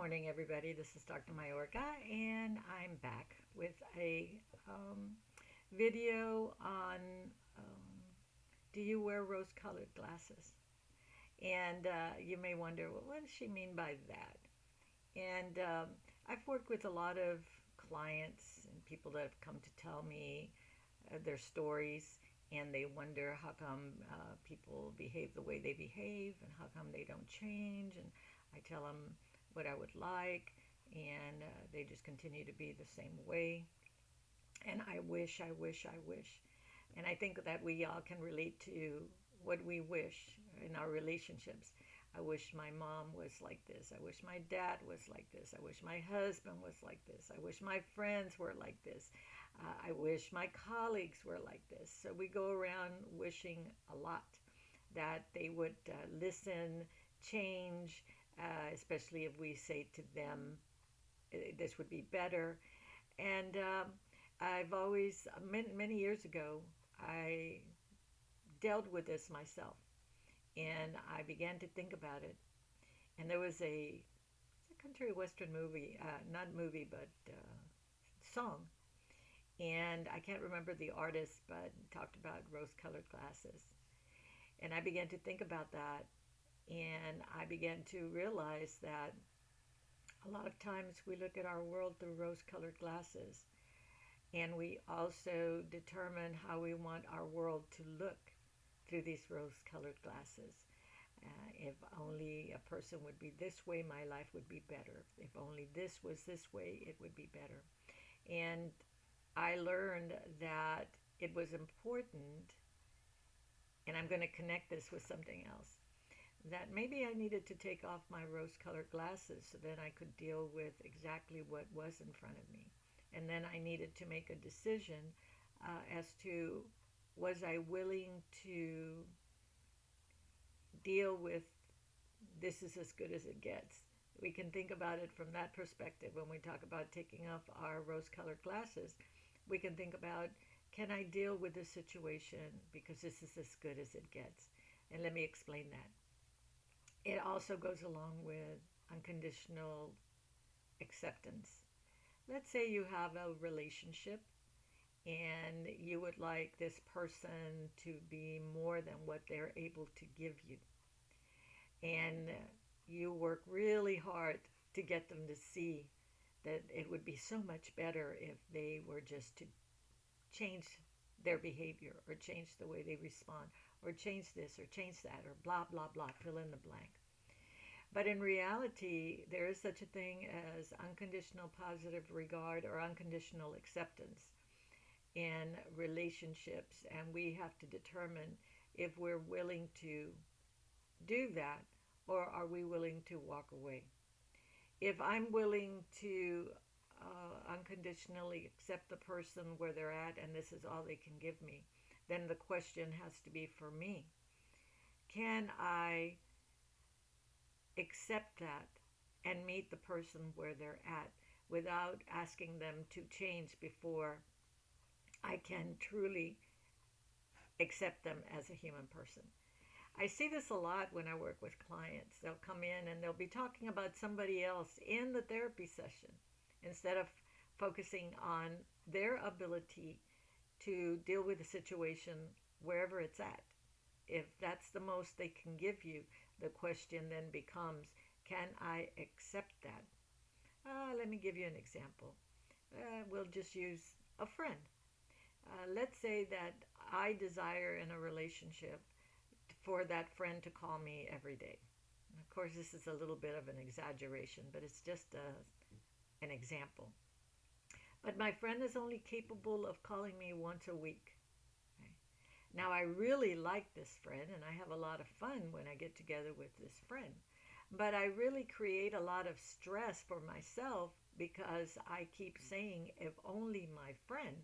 morning, everybody. This is Dr. Mayorga, and I'm back with a video on um, do you wear rose colored glasses? And you may wonder, well, what does she mean by that? And I've worked with a lot of clients and people that have come to tell me their stories, and they wonder how come people behave the way they behave and how come they don't change. And I tell them what I would like, and they just continue to be the same way. And I wish, I wish, I wish. And I think that we all can relate to what we wish in our relationships. I wish my mom was like this. I wish my dad was like this. I wish my husband was like this. I wish my friends were like this. I wish my colleagues were like this. So we go around wishing a lot that they would listen, change, especially if we say to them, this would be better. And I've always, many years ago, I dealt with this myself. And I began to think about it. And there was it's a country western movie, not movie, but song. And I can't remember the artist, but talked about rose colored glasses. And I began to think about that. And I began to realize that a lot of times we look at our world through rose colored glasses. And we also determine how we want our world to look through these rose colored glasses. If only a person would be this way, my life would be better. If only this was this way, it would be better. And I learned that it was important, and I'm going to connect this with something else, that maybe I needed to take off my rose colored glasses so that I could deal with exactly what was in front of me. And then I needed to make a decision as to was I willing to deal with this is as good as it gets. We can think about it from that perspective when we talk about taking off our rose colored glasses. We can think about can I deal with this situation because this is as good as it gets? And let me explain that. It also goes along with unconditional acceptance. Let's say you have a relationship and you would like this person to be more than what they're able to give you. And you work really hard to get them to see that it would be so much better if they were just to change their behavior or change the way they respond or change this or change that or blah, blah, blah, fill in the blank. But in reality, there is such a thing as unconditional positive regard or unconditional acceptance in relationships, and we have to determine if we're willing to do that or are we willing to walk away. If I'm willing to unconditionally accept the person where they're at and this is all they can give me, then the question has to be for me, can I accept that and meet the person where they're at without asking them to change before I can truly accept them as a human person? I see this a lot when I work with clients. They'll come in and they'll be talking about somebody else in the therapy session instead of focusing on their ability to deal with the situation wherever it's at. If that's the most they can give you, the question then becomes, can I accept that? Let me give you an example. We'll just use a friend. Let's say that I desire in a relationship for that friend to call me every day. Of course, this is a little bit of an exaggeration, but it's just an example. But my friend is only capable of calling me once a week. Okay? Now, I really like this friend and I have a lot of fun when I get together with this friend. But I really create a lot of stress for myself because I keep saying if only my friend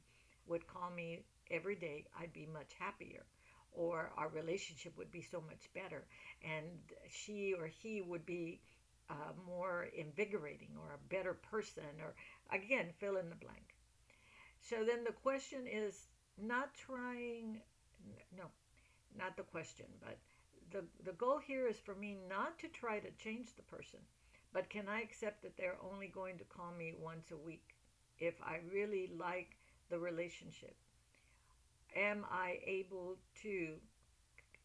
would call me every day, I'd be much happier. Or our relationship would be so much better. And she or he would be more invigorating or a better person. Or again, fill in the blank. So then the question is not trying, no, not the question, but the goal here is for me not to try to change the person, But can I accept that they're only going to call me once a week if I really like the relationship? Am I able to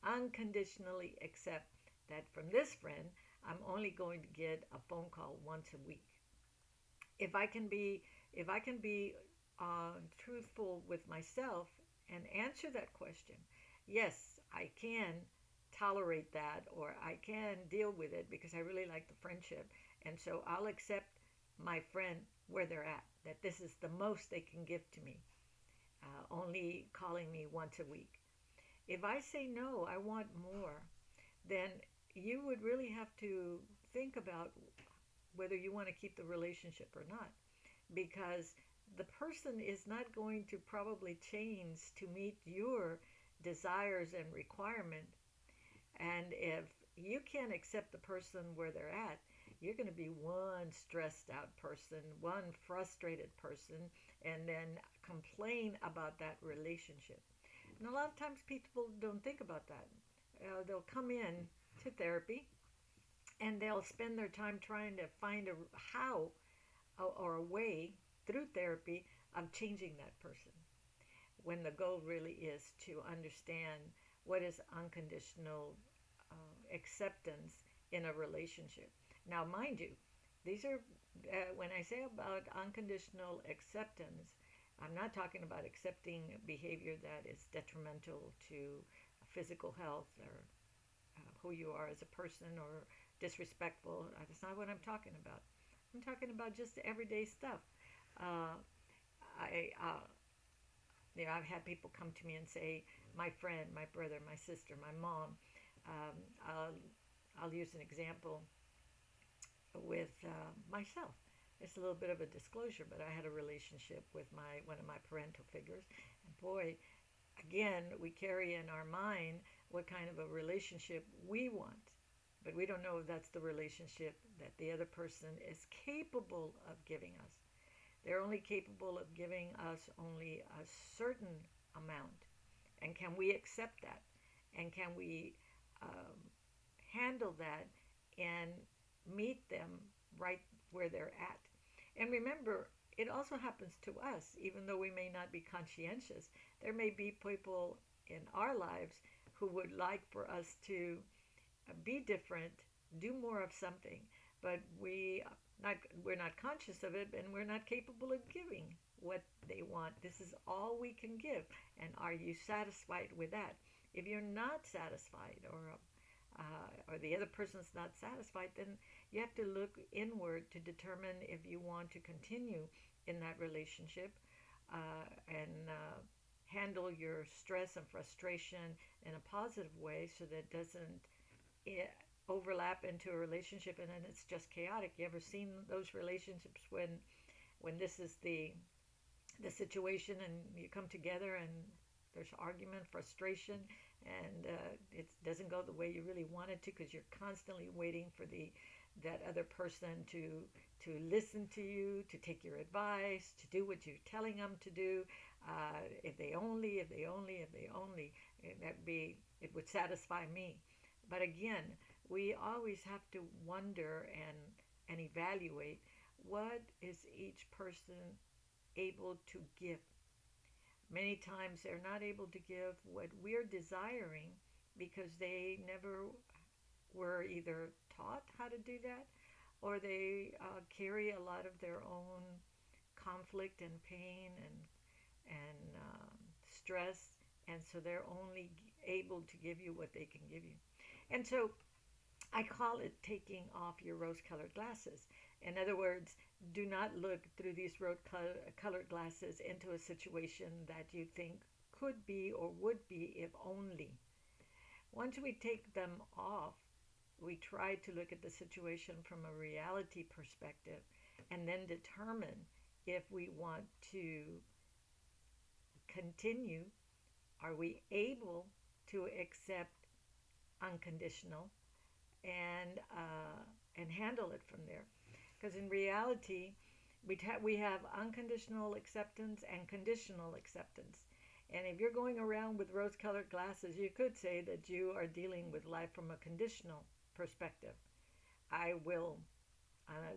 unconditionally accept that from this friend, I'm only going to get a phone call once a week? If I can be, if I can be truthful with myself and answer that question, yes, I can tolerate that, or I can deal with it because I really like the friendship, and so I'll accept my friend where they're at. That this is the most they can give to me, only calling me once a week. If I say no, I want more, then you would really have to think about whether you want to keep the relationship or not, because the person is not going to probably change to meet your desires and requirement. And if you can't accept the person where they're at, you're going to be one stressed out person, one frustrated person, and then complain about that relationship. And a lot of times people don't think about that. They'll come in to therapy and they'll spend their time trying to find a how or a way through therapy of changing that person, when the goal really is to understand what is unconditional acceptance in a relationship. Now, mind you, these are, when I say about unconditional acceptance, I'm not talking about accepting behavior that is detrimental to physical health or who you are as a person or disrespectful. That's not what I'm talking about. I'm talking about just everyday stuff. Uh, I I've had people come to me and say, my friend, my brother, my sister, my mom. Um, I'll, I'll use an example with myself. It's a little bit of a disclosure, but I had a relationship with my one of my parental figures, and boy, again, we carry in our mind what kind of a relationship we want, but we don't know if that's the relationship that the other person is capable of giving us. They're only capable of giving us only a certain amount. And can we accept that? And can we um, handle that and meet them right where they're at? And remember, it also happens to us, even though we may not be conscientious. There may be people in our lives who would like for us to be different, do more of something, but not we're not conscious of it, and we're not capable of giving what they want. This is all we can give, and are you satisfied with that? If you're not satisfied, or the other person's not satisfied, then you have to look inward to determine if you want to continue in that relationship, and handle your stress and frustration in a positive way so that it doesn't it overlap into a relationship and then it's just chaotic. You ever seen those relationships when this is the situation and you come together and there's argument, frustration, and it doesn't go the way you really want it to because you're constantly waiting for the that other person to listen to you, to take your advice, to do what you're telling them to do. If they only, if they only, if they only, it would satisfy me. But again, we always have to wonder and evaluate what is each person able to give. Many times they're not able to give what we're desiring because they never were either taught how to do that, or they carry a lot of their own conflict and pain and stress, and so they're only able to give you what they can give you. And so I call it taking off your rose colored glasses. In other words, do not look through these rose colored glasses into a situation that you think could be or would be if only. Once we take them off, we try to look at the situation from a reality perspective and then determine if we want to continue. Are we able to accept unconditional and handle it from there? Because in reality, we have unconditional acceptance and conditional acceptance. And if you're going around with rose colored glasses, you could say that you are dealing with life from a conditional perspective. I will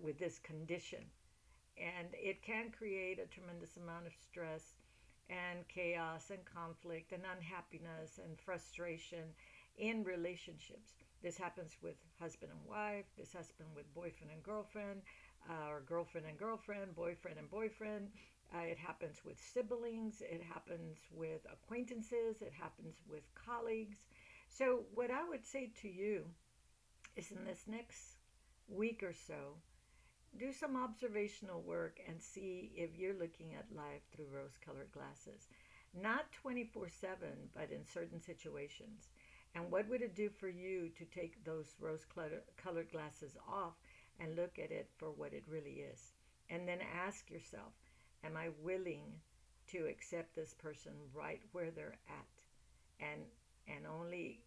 with this condition. And it can create a tremendous amount of stress and chaos and conflict and unhappiness and frustration in relationships. This happens with husband and wife, this happens with boyfriend and girlfriend, or girlfriend and girlfriend, boyfriend and boyfriend. It happens with siblings, it happens with acquaintances, it happens with colleagues. So, what I would say to you is in this next week or so, do some observational work and see if you're looking at life through rose colored glasses. Not 24/7, but in certain situations. And what would it do for you to take those rose colored glasses off and look at it for what it really is? And then ask yourself, am I willing to accept this person right where they're at? And only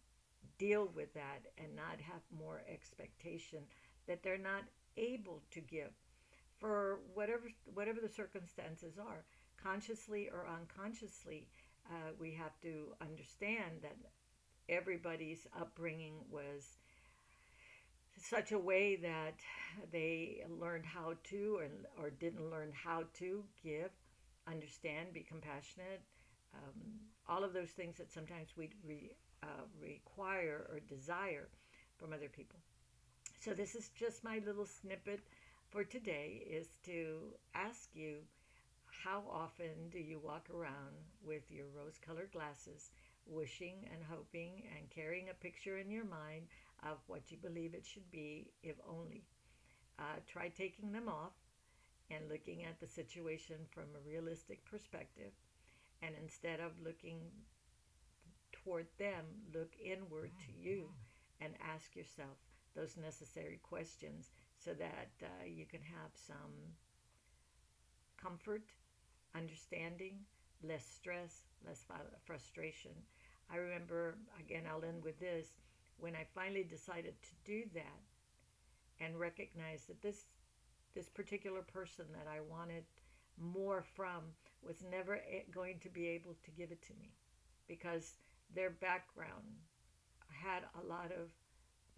deal with that and not have more expectation that they're not able to give for whatever the circumstances are, consciously or unconsciously. We have to understand that everybody's upbringing was such a way that they learned how to or didn't learn how to give, understand, be compassionate, all of those things that sometimes require or desire from other people. So this is just my little snippet for today, is to ask you, how often do you walk around with your rose colored glasses, wishing and hoping and carrying a picture in your mind of what you believe it should be, if only? Try taking them off and looking at the situation from a realistic perspective. And instead of looking toward them, look inward to you and ask yourself those necessary questions so that you can have some comfort, understanding, less stress, less frustration. I remember, again, I'll end with this, when I finally decided to do that and recognize that this particular person that I wanted more from was never going to be able to give it to me, because their background had a lot of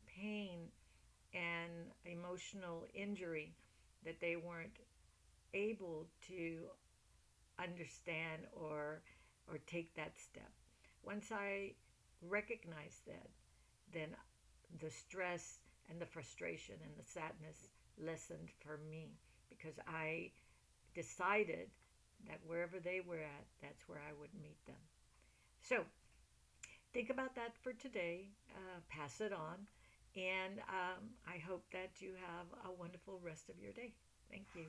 pain and emotional injury that they weren't able to understand or take that step. Once I recognized that, then the stress and the frustration and the sadness lessened for me, because I decided that wherever they were at, that's where I would meet them. So think about that for today. Pass it on. And I hope that you have a wonderful rest of your day. Thank you.